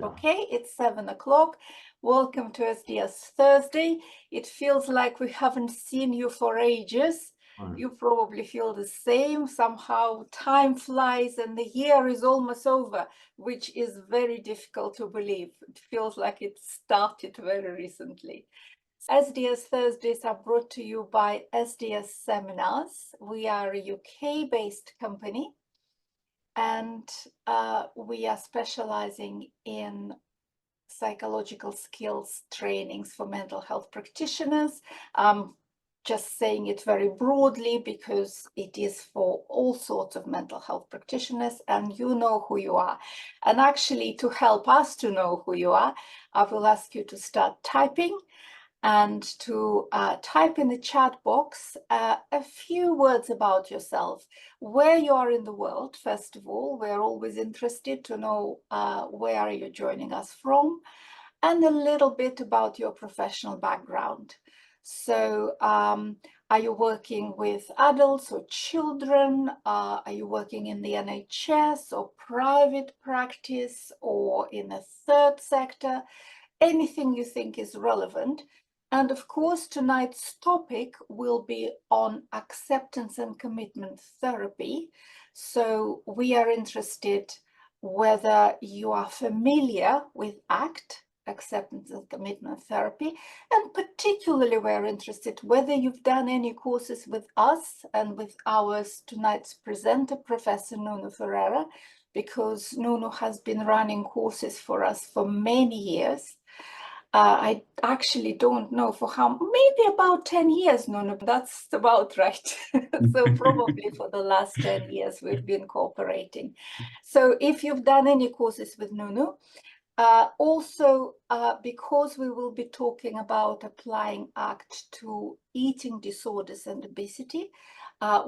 Okay, it's 7 o'clock. Welcome to SDS Thursday. It feels like we haven't seen you for ages. You probably feel the same. Somehow time flies and the year is almost over, which is very difficult to believe. It feels like it started very recently. SDS Thursdays are brought to you by SDS Seminars. We are a UK-based company, and we are specializing in psychological skills trainings for mental health practitioners. Just saying it very broadly because it is for all sorts of mental health practitioners, and you know who you are. And actually, to help us to know who you are, I will ask you to start typing and to type in the chat box a few words about yourself, where you are in the world. First of all, we're always interested to know where are you joining us from, and a little bit about your professional background. So are you working with adults or children? Are you working in the NHS or private practice or in a third sector? Anything you think is relevant. And of course, tonight's topic will be on acceptance and commitment therapy. So we are interested whether you are familiar with ACT, acceptance and commitment therapy, and particularly we're interested whether you've done any courses with us and with tonight's presenter, Professor Nuno Ferreira, because Nuno has been running courses for us for many years. I actually don't know for how, maybe about 10 years, Nuno, that's about right. So probably for the last 10 years we've been cooperating. So if you've done any courses with Nuno, also because we will be talking about applying ACT to eating disorders and obesity,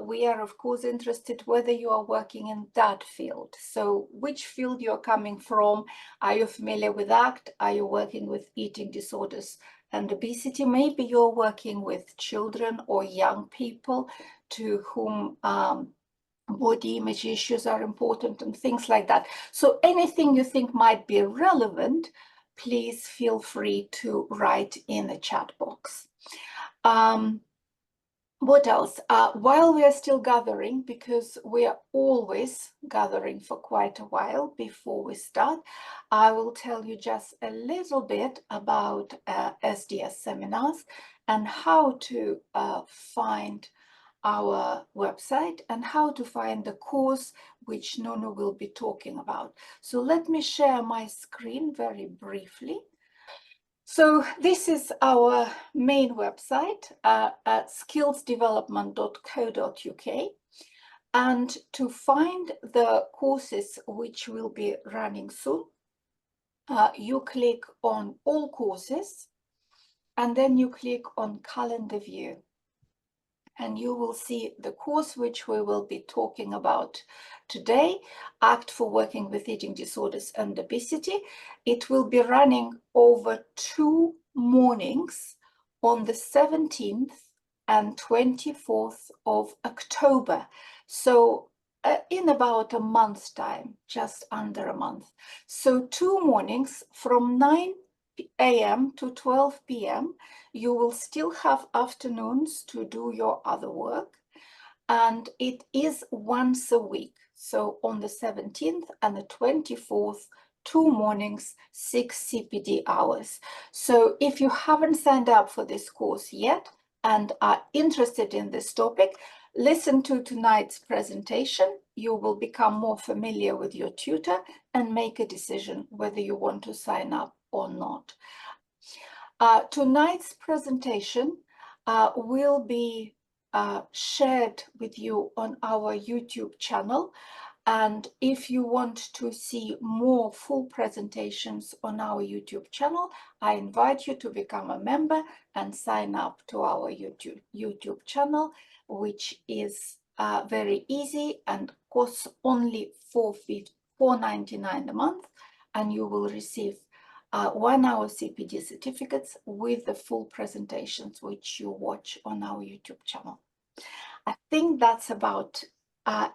we are of course interested whether you are working in that field. So which field you're coming from? Are you familiar with ACT? Are you working with eating disorders and obesity? Maybe you're working with children or young people to whom body image issues are important and things like that. So anything you think might be relevant, please feel free to write in the chat box. What else? While we are still gathering, because we are always gathering for quite a while before we start, I will tell you just a little bit about SDS Seminars and how to find our website and how to find the course which Nuno will be talking about. So let me share my screen very briefly. So this is our main website at skillsdevelopment.co.uk. And to find the courses which will be running soon, you click on all courses and then you click on calendar view. And you will see the course which we will be talking about today, ACT for Working with Eating Disorders and Obesity. It will be running over 2 mornings on the 17th and 24th of October. So in about a month's time, just under a month. So 2 mornings from 9 a.m. to 12 p.m. You will still have afternoons to do your other work, and it is once a week. So on the 17th and the 24th, 2 mornings, 6 CPD hours. So if you haven't signed up for this course yet and are interested in this topic, listen to tonight's presentation. You will become more familiar with your tutor and make a decision whether you want to sign up or not. Tonight's presentation will be shared with you on our YouTube channel. And if you want to see more full presentations on our YouTube channel, I invite you to become a member and sign up to our YouTube channel, which is very easy and costs only $4.99 a month, and you will receive 1-hour CPD certificates with the full presentations which you watch on our YouTube channel. I think that's about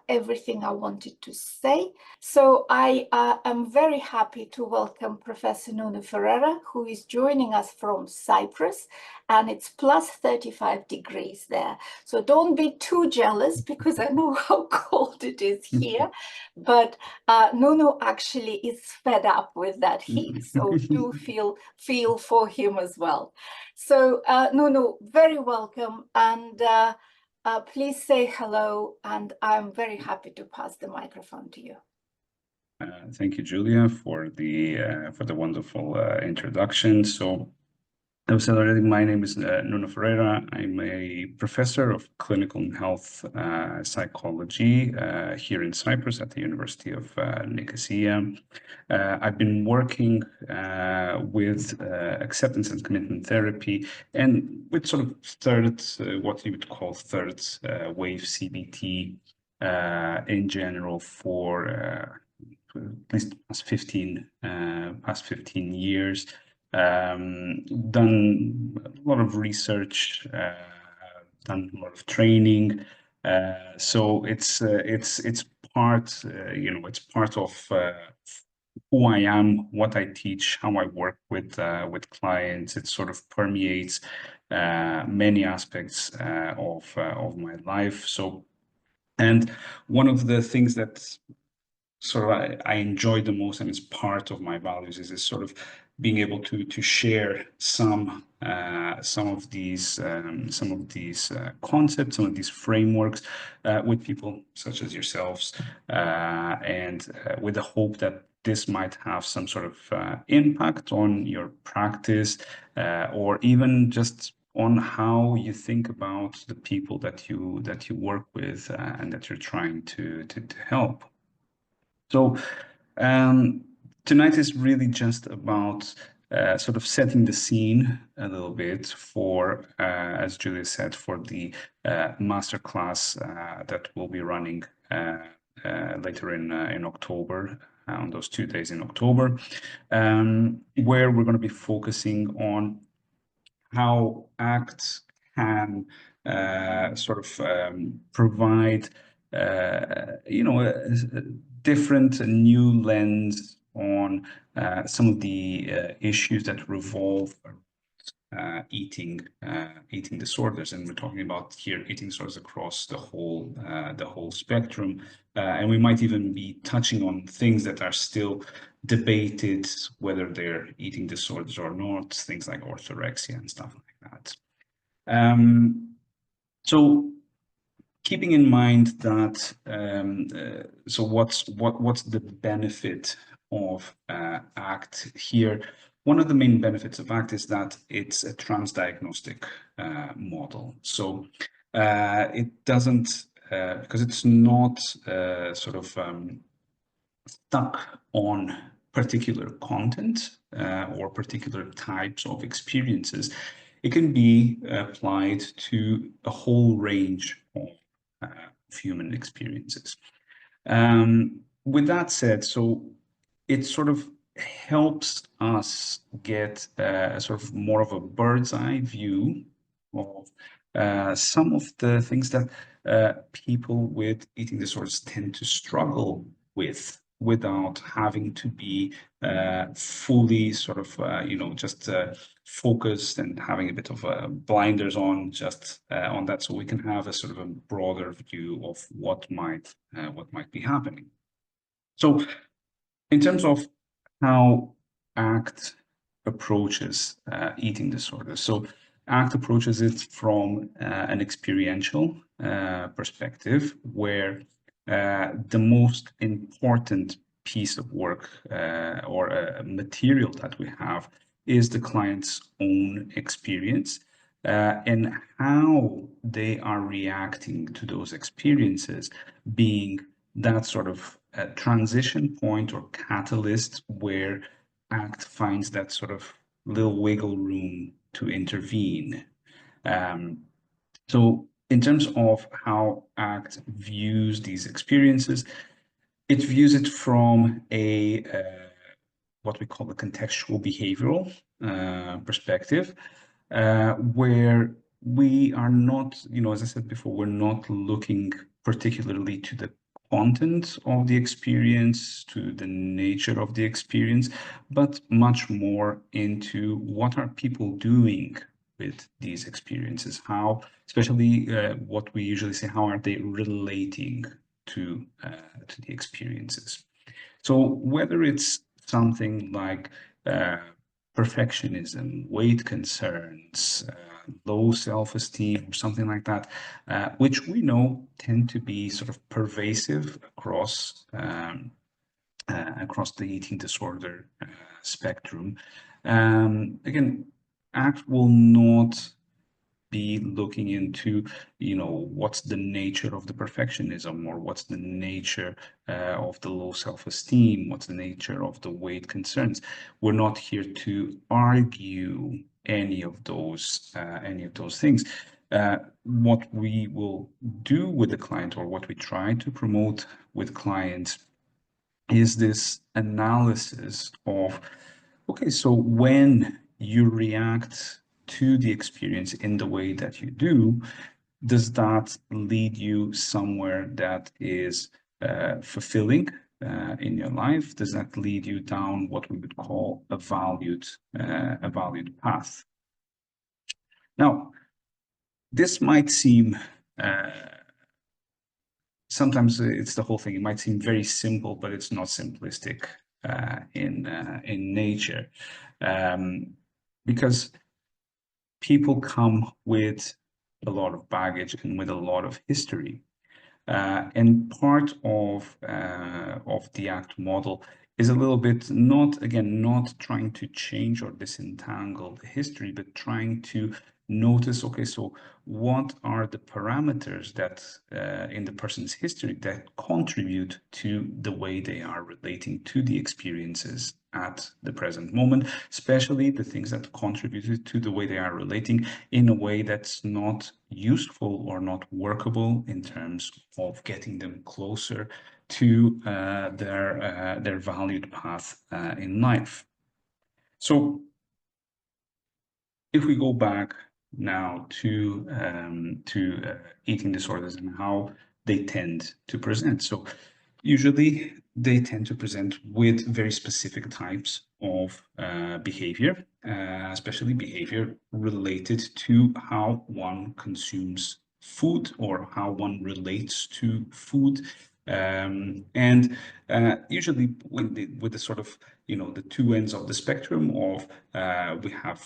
everything I wanted to say. So I am very happy to welcome Professor Nuno Ferreira, who is joining us from Cyprus, and it's plus 35 degrees there. So don't be too jealous, because I know how cold it is here, but Nuno actually is fed up with that heat, so do feel for him as well. So Nuno, very welcome, and please say hello, and I'm very happy to pass the microphone to you. Thank you, Julia, for the wonderful introduction. So, as I said already, my name is Nuno Ferreira. I'm a professor of clinical and health psychology here in Cyprus at the University of Nicosia. I've been working with acceptance and commitment therapy, and with sort of what you would call third wave CBT in general for at least past 15 years. Done a lot of research, done a lot of training. So it's part, it's part of who I am, what I teach, how I work with clients. It sort of permeates many aspects of my life. So, and one of the things that sort of I enjoy the most, and it's part of my values, is this sort of being able to share some of these concepts, some of these frameworks with people such as yourselves, and with the hope that this might have some sort of impact on your practice, or even just on how you think about the people that you work with and that you're trying to help. So tonight is really just about sort of setting the scene a little bit for, as Julia said, for the masterclass that we'll be running later in October, on those 2 days in October, where we're going to be focusing on how ACT can sort of provide, a different, new lens on some of the issues that revolve eating disorders, and we're talking about here eating disorders across the whole spectrum, and we might even be touching on things that are still debated, whether they're eating disorders or not, things like orthorexia and stuff like that. So keeping in mind that, so what's the benefit of ACT here? One of the main benefits of ACT is that it's a transdiagnostic model. So it doesn't, because it's not sort of stuck on particular content or particular types of experiences. It can be applied to a whole range of human experiences. With that said, so it sort of helps us get sort of more of a bird's eye view of some of the things that people with eating disorders tend to struggle with, without having to be fully sort of, just focused and having a bit of blinders on just on that, so we can have a sort of a broader view of what might be happening. So in terms of how ACT approaches eating disorders, so ACT approaches it from an experiential perspective, where the most important piece of work or material that we have is the client's own experience and how they are reacting to those experiences, being that sort of transition point or catalyst where ACT finds that sort of little wiggle room to intervene. So in terms of how ACT views these experiences, it views it from a what we call the contextual behavioral perspective, where we are not, as I said before, we're not looking particularly to the content of the experience, to the nature of the experience, but much more into what are people doing with these experiences, how, especially what we usually say, how are they relating to the experiences. So whether it's something like perfectionism, weight concerns, low self-esteem, or something like that, which we know tend to be sort of pervasive across the eating disorder spectrum. Again, ACT will not be looking into, what's the nature of the perfectionism, or what's the nature of the low self-esteem, what's the nature of the weight concerns. We're not here to argue any of those things. What we will do with the client, or what we try to promote with clients, is this analysis of, okay, so when you react to the experience in the way that you do, does that lead you somewhere that is fulfilling in your life? Does that lead you down what we would call a valued path? Now, this might seem sometimes it's the whole thing. It might seem very simple, but it's not simplistic in nature, because people come with a lot of baggage and with a lot of history, and part of the ACT model is a little bit not trying to change or disentangle the history, but trying to notice, okay, so what are the parameters that in the person's history that contribute to the way they are relating to the experiences at the present moment, especially the things that contributed to the way they are relating in a way that's not useful or not workable in terms of getting them closer to their valued path in life. So if we go back now to eating disorders and how they tend to present. So usually they tend to present with very specific types of behavior, especially behavior related to how one consumes food or how one relates to food. And usually with the sort of, the two ends of the spectrum of, we have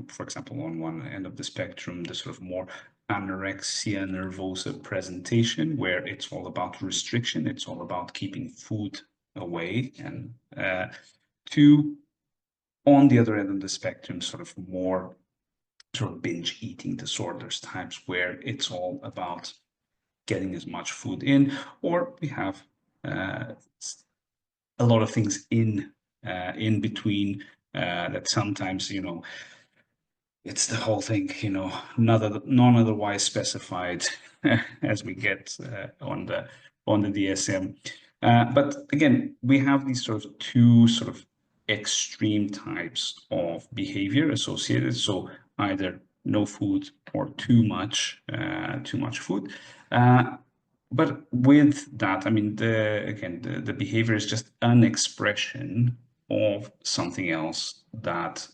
for example, on one end of the spectrum, the sort of more anorexia nervosa presentation, where it's all about restriction, it's all about keeping food away, and to, on the other end of the spectrum, sort of more sort of binge eating disorders types, where it's all about getting as much food in, or we have a lot of things in between that sometimes, it's the whole thing, non-otherwise specified as we get on the DSM. But again, we have these sort of two sort of extreme types of behavior associated. So either no food or too much food. But with that, I mean, the behavior is just an expression of something else that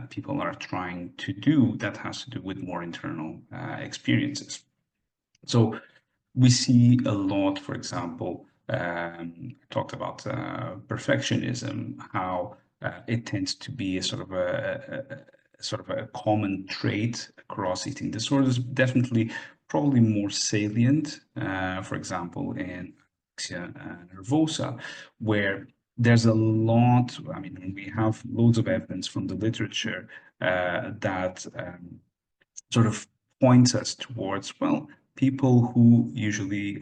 people are trying to do that has to do with more internal experiences. So we see a lot, for example, talked about perfectionism, how it tends to be a sort of a common trait across eating disorders, definitely probably more salient, for example, in anorexia nervosa, where there's a lot, I mean, we have loads of evidence from the literature that sort of points us towards, well, people who usually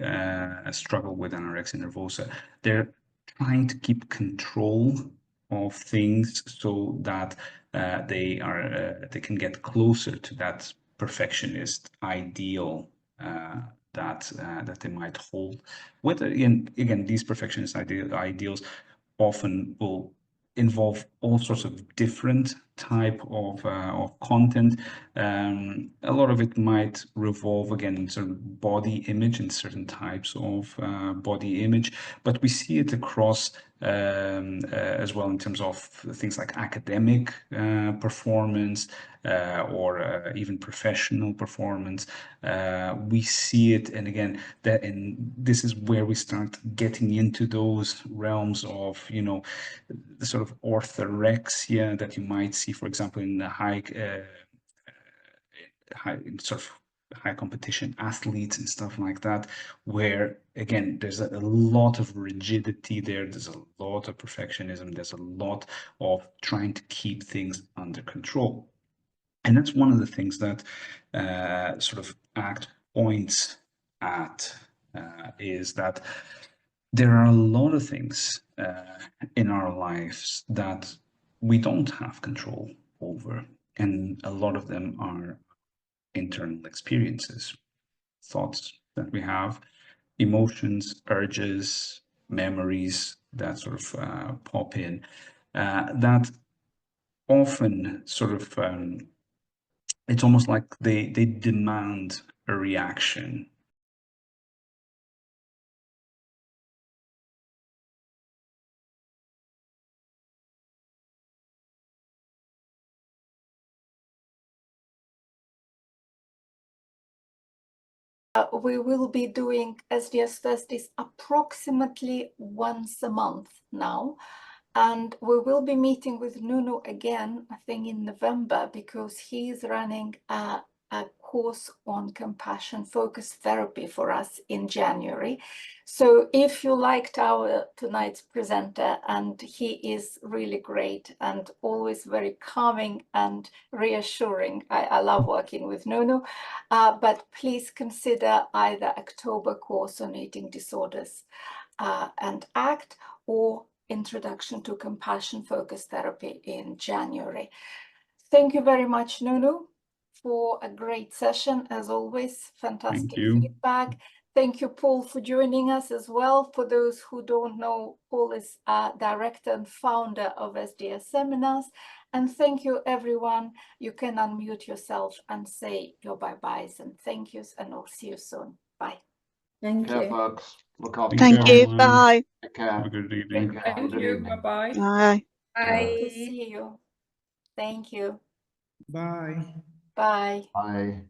struggle with anorexia nervosa, they're trying to keep control of things so that they can get closer to that perfectionist ideal that they might hold. Whether again these perfectionist ideals often will involve all sorts of different type of content. A lot of it might revolve again in sort of body image and certain types of body image, but we see it across as well in terms of things like academic performance or even professional performance. We see it, and again, this is where we start getting into those realms of, you know, the sort of orthorexia that you might see, for example, in the high sort of high competition athletes and stuff like that, where again there's a lot of rigidity there's a lot of perfectionism, there's a lot of trying to keep things under control. And that's one of the things that sort of ACT points at, is that there are a lot of things in our lives that we don't have control over, and a lot of them are internal experiences, thoughts that we have, emotions, urges, memories that sort of pop in, that often sort of it's almost like they demand a reaction. We will be doing SDS Thursdays approximately once a month now. And we will be meeting with Nuno again, I think in November, because he's running a course on compassion focused therapy for us in January. So if you liked our tonight's presenter, and he is really great and always very calming and reassuring, I love working with Nuno, but please consider either October course on eating disorders and ACT, or Introduction to Compassion Focused Therapy in January. Thank you very much, Nuno, for a great session, as always. Fantastic feedback. Thank you, Paul, for joining us as well. For those who don't know, Paul is director and founder of SDS Seminars. And thank you, everyone. You can unmute yourself and say your bye-byes and thank yous, and I'll see you soon. Bye. Thank you, folks. Look after Thank you. Everyone. Bye. Take care. Have a good evening. Thank you. Bye-bye. Bye. Good to see you. Thank you. Bye. Bye. Bye.